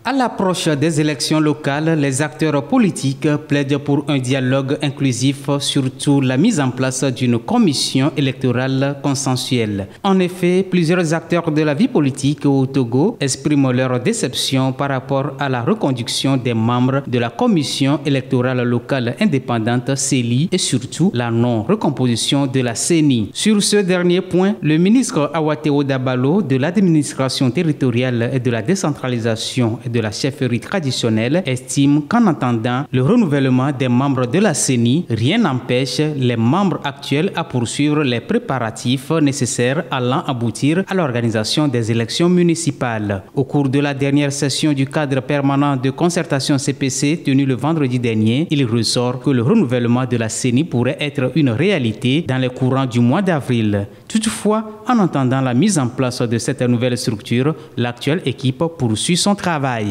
À l'approche des élections locales, les acteurs politiques plaident pour un dialogue inclusif, surtout la mise en place d'une commission électorale consensuelle. En effet, plusieurs acteurs de la vie politique au Togo expriment leur déception par rapport à la reconduction des membres de la commission électorale locale indépendante CELI et surtout la non-recomposition de la CENI. Sur ce dernier point, le ministre Awateo Dabalo de l'administration territoriale et de la décentralisation de la chefferie traditionnelle estime qu'en attendant le renouvellement des membres de la CENI, rien n'empêche les membres actuels à poursuivre les préparatifs nécessaires allant aboutir à l'organisation des élections municipales. Au cours de la dernière session du cadre permanent de concertation CPC tenue le vendredi dernier, il ressort que le renouvellement de la CENI pourrait être une réalité dans les courants du mois d'avril. Toutefois, en attendant la mise en place de cette nouvelle structure, l'actuelle équipe poursuit son travail.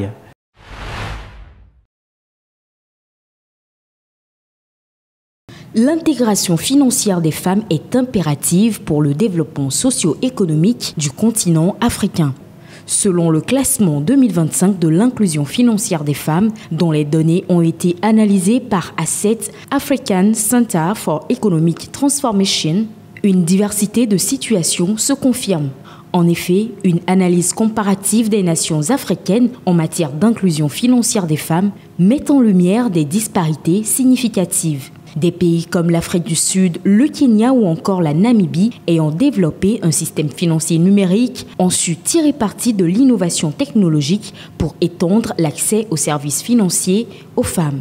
L'intégration financière des femmes est impérative pour le développement socio-économique du continent africain. Selon le classement 2025 de l'inclusion financière des femmes, dont les données ont été analysées par Asset African Center for Economic Transformation, une diversité de situations se confirme. En effet, une analyse comparative des nations africaines en matière d'inclusion financière des femmes met en lumière des disparités significatives. Des pays comme l'Afrique du Sud, le Kenya ou encore la Namibie ayant développé un système financier numérique ont su tirer parti de l'innovation technologique pour étendre l'accès aux services financiers aux femmes.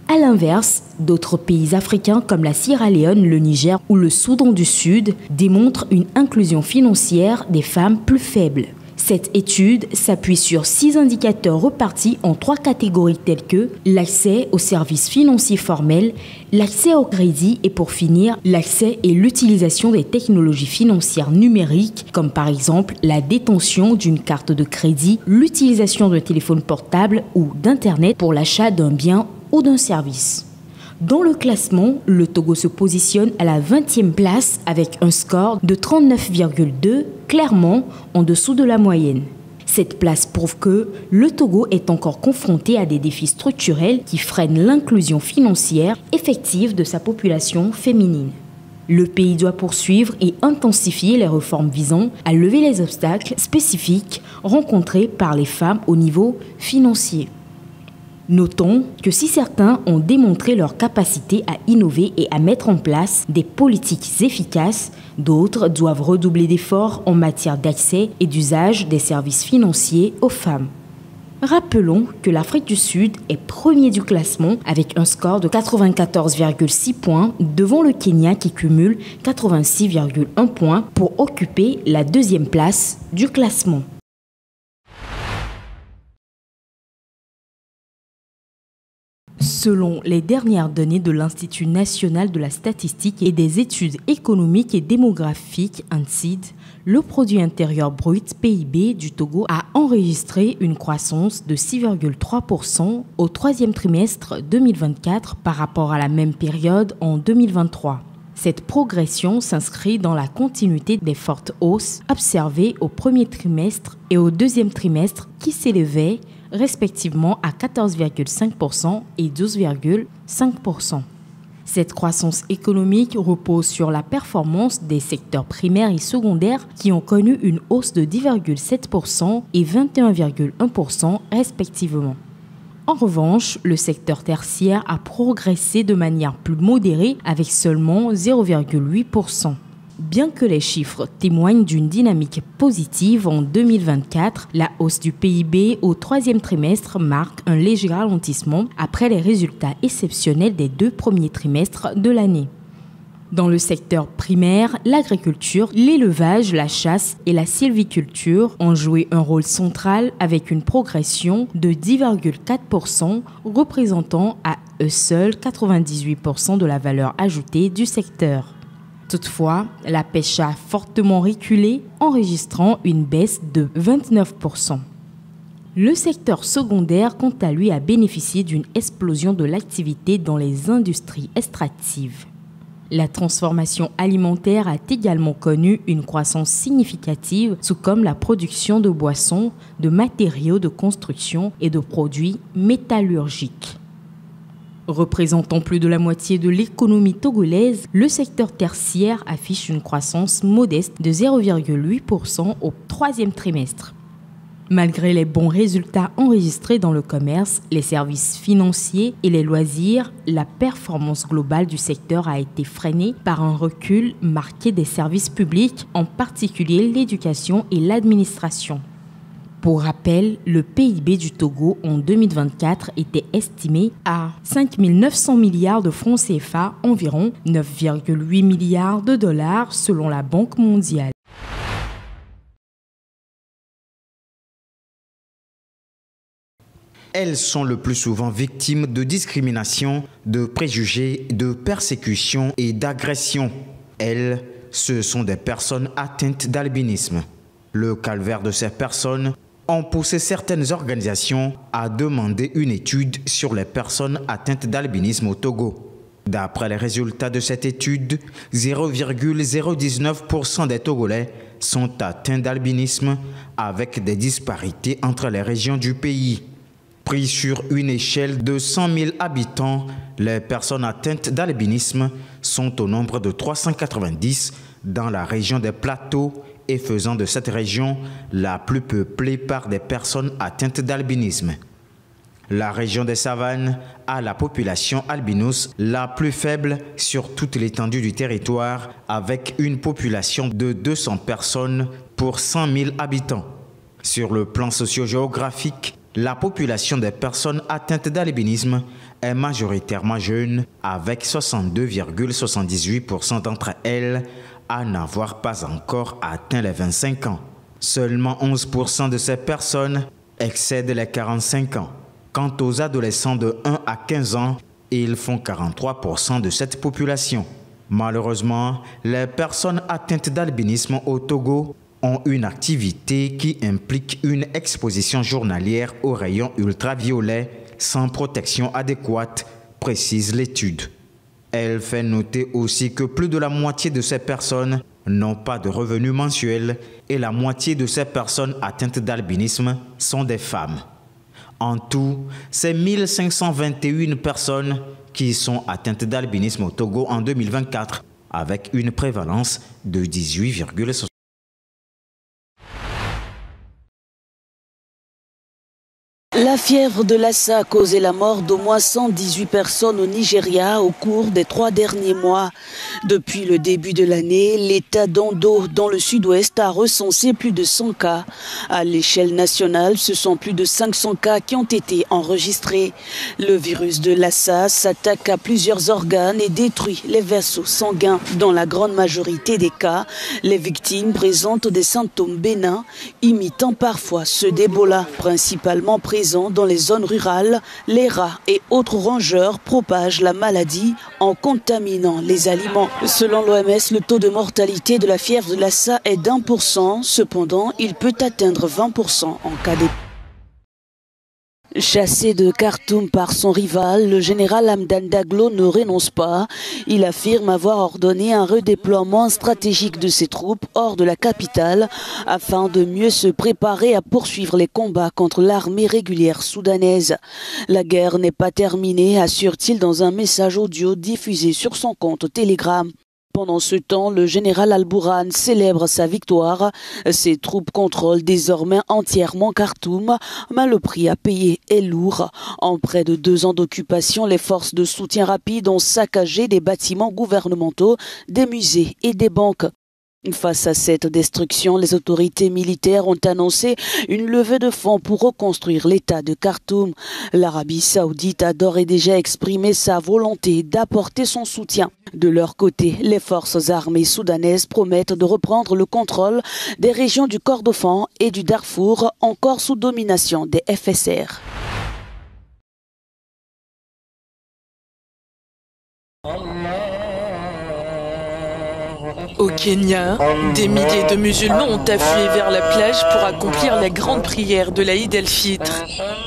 A l'inverse, d'autres pays africains comme la Sierra Leone, le Niger ou le Soudan du Sud démontrent une inclusion financière des femmes plus faible. Cette étude s'appuie sur 6 indicateurs repartis en 3 catégories telles que l'accès aux services financiers formels, l'accès au crédit et pour finir, l'accès et l'utilisation des technologies financières numériques comme par exemple la détention d'une carte de crédit, l'utilisation d'un téléphone portable ou d'Internet pour l'achat d'un bien ou d'un service. Dans le classement, le Togo se positionne à la 20e place avec un score de 39,2, clairement en dessous de la moyenne. Cette place prouve que le Togo est encore confronté à des défis structurels qui freinent l'inclusion financière effective de sa population féminine. Le pays doit poursuivre et intensifier les réformes visant à lever les obstacles spécifiques rencontrés par les femmes au niveau financier. Notons que si certains ont démontré leur capacité à innover et à mettre en place des politiques efficaces, d'autres doivent redoubler d'efforts en matière d'accès et d'usage des services financiers aux femmes. Rappelons que l'Afrique du Sud est premier du classement avec un score de 94,6 points devant le Kenya qui cumule 86,1 points pour occuper la 2e place du classement. Selon les dernières données de l'Institut national de la statistique et des études économiques et démographiques, INSEAD, le produit intérieur brut PIB du Togo a enregistré une croissance de 6,3% au 3e trimestre 2024 par rapport à la même période en 2023. Cette progression s'inscrit dans la continuité des fortes hausses observées au premier trimestre et au 2e trimestre qui s'élevaient respectivement à 14,5% et 12,5%. Cette croissance économique repose sur la performance des secteurs primaires et secondaires qui ont connu une hausse de 10,7% et 21,1% respectivement. En revanche, le secteur tertiaire a progressé de manière plus modérée avec seulement 0,8%. Bien que les chiffres témoignent d'une dynamique positive en 2024, la hausse du PIB au 3e trimestre marque un léger ralentissement après les résultats exceptionnels des 2 premiers trimestres de l'année. Dans le secteur primaire, l'agriculture, l'élevage, la chasse et la sylviculture ont joué un rôle central avec une progression de 10,4%, représentant à eux seuls 98% de la valeur ajoutée du secteur. Toutefois, la pêche a fortement reculé, enregistrant une baisse de 29%. Le secteur secondaire, quant à lui, a bénéficié d'une explosion de l'activité dans les industries extractives. La transformation alimentaire a également connu une croissance significative, tout comme la production de boissons, de matériaux de construction et de produits métallurgiques. Représentant plus de la moitié de l'économie togolaise, le secteur tertiaire affiche une croissance modeste de 0,8% au troisième trimestre. Malgré les bons résultats enregistrés dans le commerce, les services financiers et les loisirs, la performance globale du secteur a été freinée par un recul marqué des services publics, en particulier l'éducation et l'administration. Pour rappel, le PIB du Togo en 2024 était estimé à 5 900 milliards de francs CFA, environ 9,8 milliards de dollars selon la Banque mondiale. Elles sont le plus souvent victimes de discrimination, de préjugés, de persécutions et d'agressions. Elles, ce sont des personnes atteintes d'albinisme. Le calvaire de ces personnes ont poussé certaines organisations à demander une étude sur les personnes atteintes d'albinisme au Togo. D'après les résultats de cette étude, 0,019% des Togolais sont atteints d'albinisme, avec des disparités entre les régions du pays. Pris sur une échelle de 100 000 habitants, les personnes atteintes d'albinisme sont au nombre de 390 dans la région des Plateaux, et faisant de cette région la plus peuplée par des personnes atteintes d'albinisme. La région des Savanes a la population albinos la plus faible sur toute l'étendue du territoire, avec une population de 200 personnes pour 100 000 habitants. Sur le plan socio-géographique, la population des personnes atteintes d'albinisme est majoritairement jeune, avec 62,78% d'entre elles à n'avoir pas encore atteint les 25 ans. Seulement 11% de ces personnes excèdent les 45 ans. Quant aux adolescents de 1 à 15 ans, ils font 43% de cette population. Malheureusement, les personnes atteintes d'albinisme au Togo ont une activité qui implique une exposition journalière aux rayons ultraviolets sans protection adéquate, précise l'étude. Elle fait noter aussi que plus de la moitié de ces personnes n'ont pas de revenus mensuels et la moitié de ces personnes atteintes d'albinisme sont des femmes. En tout, c'est 1521 personnes qui sont atteintes d'albinisme au Togo en 2024, avec une prévalence de 18,60%. La fièvre de Lassa a causé la mort d'au moins 118 personnes au Nigeria au cours des 3 derniers mois. Depuis le début de l'année, l'État d'Ondo, dans le sud-ouest, a recensé plus de 100 cas. À l'échelle nationale, ce sont plus de 500 cas qui ont été enregistrés. Le virus de Lassa s'attaque à plusieurs organes et détruit les vaisseaux sanguins. Dans la grande majorité des cas, les victimes présentent des symptômes bénins, imitant parfois ceux d'Ebola, principalement présents dans les zones rurales. Les rats et autres rongeurs propagent la maladie en contaminant les aliments. Selon l'OMS, le taux de mortalité de la fièvre de Lassa est d'1%. Cependant, il peut atteindre 20% en cas d'épidémie. Chassé de Khartoum par son rival, le général Hamdan Daglo ne renonce pas. Il affirme avoir ordonné un redéploiement stratégique de ses troupes hors de la capitale afin de mieux se préparer à poursuivre les combats contre l'armée régulière soudanaise. La guerre n'est pas terminée, assure-t-il dans un message audio diffusé sur son compte Telegram. Pendant ce temps, le général Al-Bourhan célèbre sa victoire. Ses troupes contrôlent désormais entièrement Khartoum, mais le prix à payer est lourd. En près de 2 ans d'occupation, les forces de soutien rapide ont saccagé des bâtiments gouvernementaux, des musées et des banques. Face à cette destruction, les autorités militaires ont annoncé une levée de fonds pour reconstruire l'État de Khartoum. L'Arabie saoudite a d'ores et déjà exprimé sa volonté d'apporter son soutien. De leur côté, les forces armées soudanaises promettent de reprendre le contrôle des régions du Kordofan et du Darfour, encore sous domination des FSR. Au Kenya, des milliers de musulmans ont afflué vers la plage pour accomplir la grande prière de l'Aïd el-Fitr.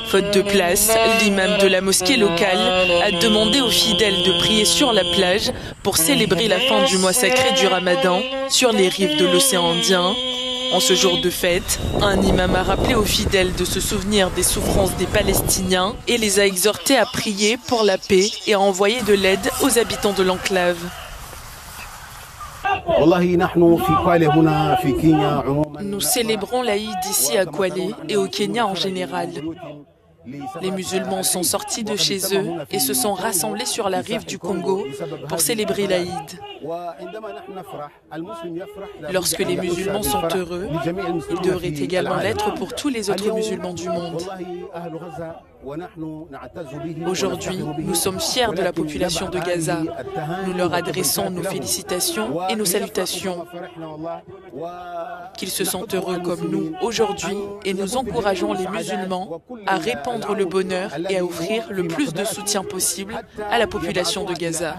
Faute de place, l'imam de la mosquée locale a demandé aux fidèles de prier sur la plage pour célébrer la fin du mois sacré du Ramadan sur les rives de l'océan Indien. En ce jour de fête, un imam a rappelé aux fidèles de se souvenir des souffrances des Palestiniens et les a exhortés à prier pour la paix et à envoyer de l'aide aux habitants de l'enclave. Nous célébrons l'Aïd ici à Kwale et au Kenya en général. Les musulmans sont sortis de chez eux et se sont rassemblés sur la rive du Congo pour célébrer l'Aïd. Lorsque les musulmans sont heureux, ils devraient également l'être pour tous les autres musulmans du monde. Aujourd'hui, nous sommes fiers de la population de Gaza. Nous leur adressons nos félicitations et nos salutations. Qu'ils se sentent heureux comme nous aujourd'hui et nous encourageons les musulmans à répandre le bonheur et à offrir le plus de soutien possible à la population de Gaza.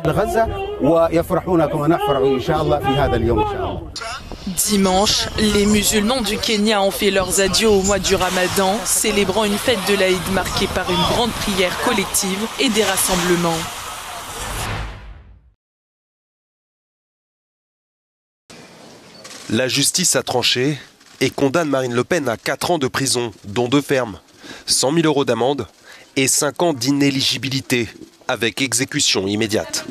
Dimanche, les musulmans du Kenya ont fait leurs adieux au mois du Ramadan, célébrant une fête de l'Aïd marquée par une grande prière collective et des rassemblements. La justice a tranché et condamne Marine Le Pen à 4 ans de prison, dont 2 fermes, 100 000 € d'amende et 5 ans d'inéligibilité, avec exécution immédiate.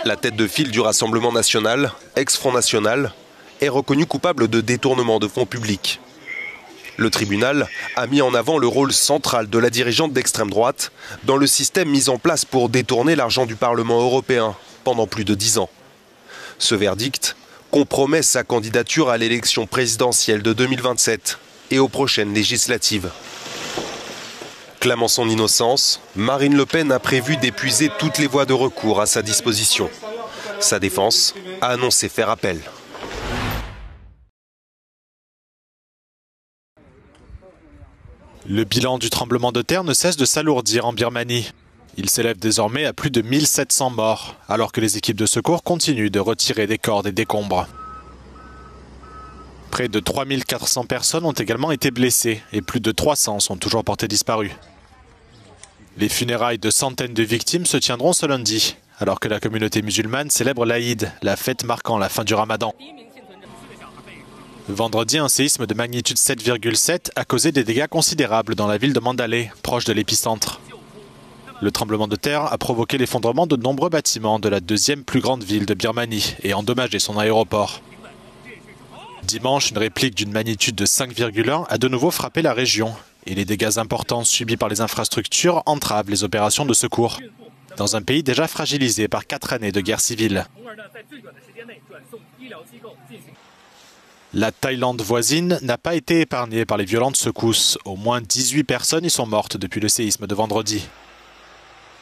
La tête de file du Rassemblement national, ex-Front National, est reconnue coupable de détournement de fonds publics. Le tribunal a mis en avant le rôle central de la dirigeante d'extrême droite dans le système mis en place pour détourner l'argent du Parlement européen pendant plus de 10 ans. Ce verdict compromet sa candidature à l'élection présidentielle de 2027 et aux prochaines législatives. Clamant son innocence, Marine Le Pen a prévu d'épuiser toutes les voies de recours à sa disposition. Sa défense a annoncé faire appel. Le bilan du tremblement de terre ne cesse de s'alourdir en Birmanie. Il s'élève désormais à plus de 1700 morts, alors que les équipes de secours continuent de retirer des corps des décombres. Près de 3400 personnes ont également été blessées et plus de 300 sont toujours portées disparues. Les funérailles de centaines de victimes se tiendront ce lundi, alors que la communauté musulmane célèbre l'Aïd, la fête marquant la fin du Ramadan. Vendredi, un séisme de magnitude 7,7 a causé des dégâts considérables dans la ville de Mandalay, proche de l'épicentre. Le tremblement de terre a provoqué l'effondrement de nombreux bâtiments de la deuxième plus grande ville de Birmanie et endommagé son aéroport. Dimanche, une réplique d'une magnitude de 5,1 a de nouveau frappé la région et les dégâts importants subis par les infrastructures entravent les opérations de secours, dans un pays déjà fragilisé par 4 années de guerre civile. La Thaïlande voisine n'a pas été épargnée par les violentes secousses. Au moins 18 personnes y sont mortes depuis le séisme de vendredi.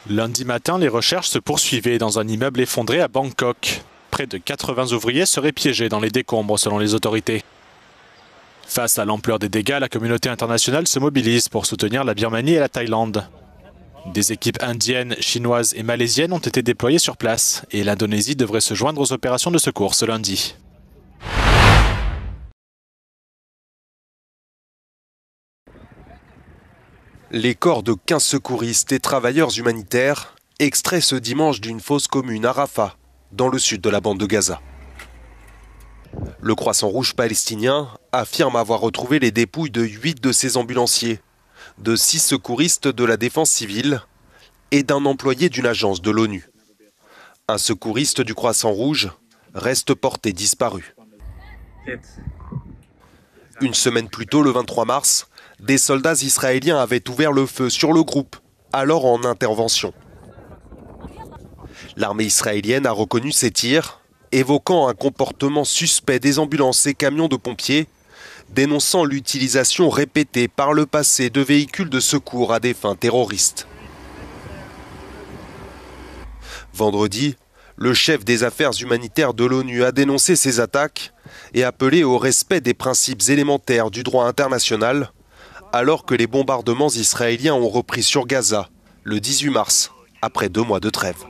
Lundi matin, les recherches se poursuivaient dans un immeuble effondré à Bangkok. Près de 80 ouvriers seraient piégés dans les décombres selon les autorités. Face à l'ampleur des dégâts, la communauté internationale se mobilise pour soutenir la Birmanie et la Thaïlande. Des équipes indiennes, chinoises et malaisiennes ont été déployées sur place et l'Indonésie devrait se joindre aux opérations de secours ce lundi. Les corps de 15 secouristes et travailleurs humanitaires extraits ce dimanche d'une fosse commune à Rafah, dans le sud de la bande de Gaza. Le Croissant-Rouge palestinien affirme avoir retrouvé les dépouilles de 8 de ses ambulanciers, de 6 secouristes de la défense civile et d'un employé d'une agence de l'ONU. Un secouriste du Croissant-Rouge reste porté disparu. Une semaine plus tôt, le 23 mars, des soldats israéliens avaient ouvert le feu sur le groupe, alors en intervention. L'armée israélienne a reconnu ces tirs, évoquant un comportement suspect des ambulances et camions de pompiers, dénonçant l'utilisation répétée par le passé de véhicules de secours à des fins terroristes. Vendredi, le chef des affaires humanitaires de l'ONU a dénoncé ces attaques et appelé au respect des principes élémentaires du droit international, alors que les bombardements israéliens ont repris sur Gaza le 18 mars, après 2 mois de trêve.